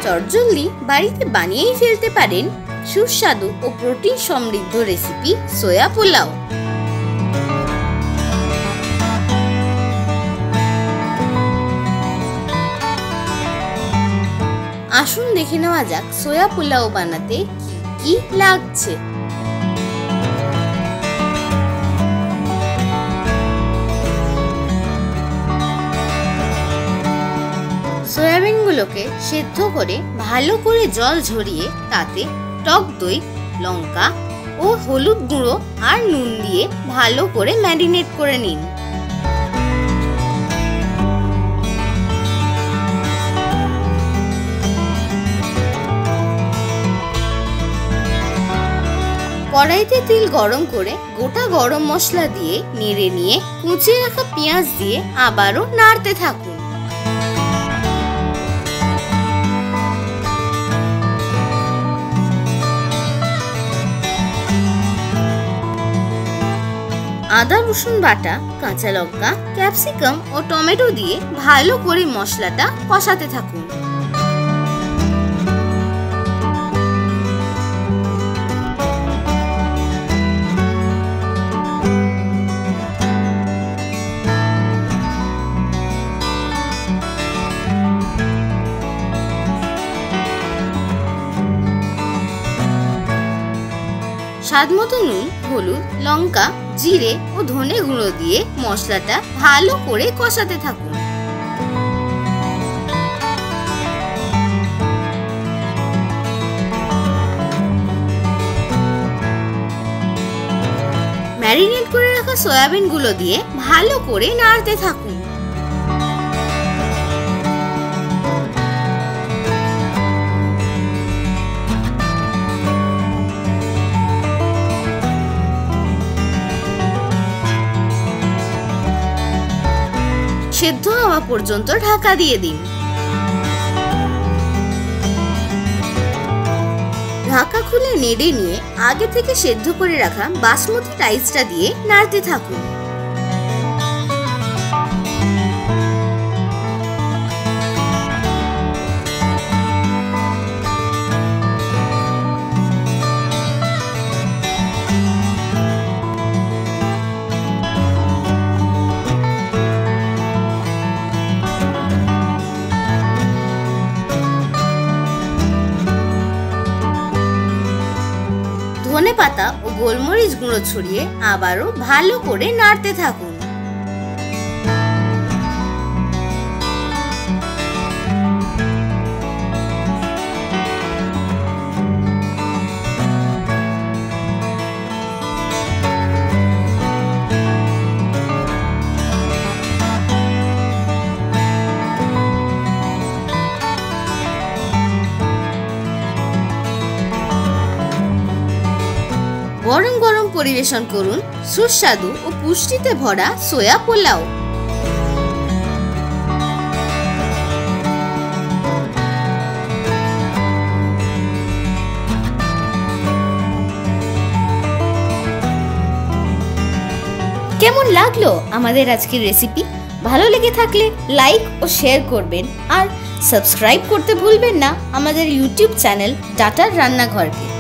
চটজলদি বাড়িতে বানিয়েই ফেলতে পারেন সুস্বাদু ও প্রোটিন সমৃদ্ধ রেসিপি সোয়া পোলাও। আসুন দেখে নেওয়া যাক সোয়া পোলাও বানাতে কি কি লাগছে। সয়াবিনগুলোকে সেদ্ধ করে ভালো করে জল ঝরিয়ে তাতে টক দই, লঙ্কা ও হলুদ গুঁড়ো আর নুন দিয়ে ভালো করে ম্যারিনেট করে নিন। কড়াইতে তেল গরম করে গোটা গরম মশলা দিয়ে নেড়ে নিয়ে কুচিয়ে রাখা পেঁয়াজ দিয়ে আবারও নাড়তে থাকুন। আদা রসুন বাটা, কাঁচা লঙ্কা, ক্যাপসিকাম ও টমেটো দিয়ে ভালো করে মশলাটা কষাতে থাকুন। স্বাদমতো নুন, হলুদ, লঙ্কা, জিরে ও ধনে গুঁড়ো দিয়ে মশলাটা ভালো করে কষাতে থাকুন। ম্যারিনেট করে রাখা সয়াবিন গুলো দিয়ে ভালো করে নাড়তে থাকুন। সেদ্ধ হওয়া পর্যন্ত ঢাকা দিয়ে দিন। ঢাকা খুলে নেড়ে নিয়ে আগে থেকে সেদ্ধ করে রাখা বাসমতি রাইসটা দিয়ে নাড়তে থাকুন। ধনে পাতা ও গোলমরিচ গুঁড়ো ছড়িয়ে আবারও ভালো করে নাড়তে থাকুন। গরম গরম পরিবেশন করুন সুস্বাদু ও পুষ্টিতে ভরা সোয়া পোলাও। কেমন লাগলো আমাদের আজকের রেসিপি? ভালো লেগে থাকলে লাইক ও শেয়ার করবেন আর সাবস্ক্রাইব করতে ভুলবেন না আমাদের ইউটিউব চ্যানেল ডাটার রান্নাঘরকে।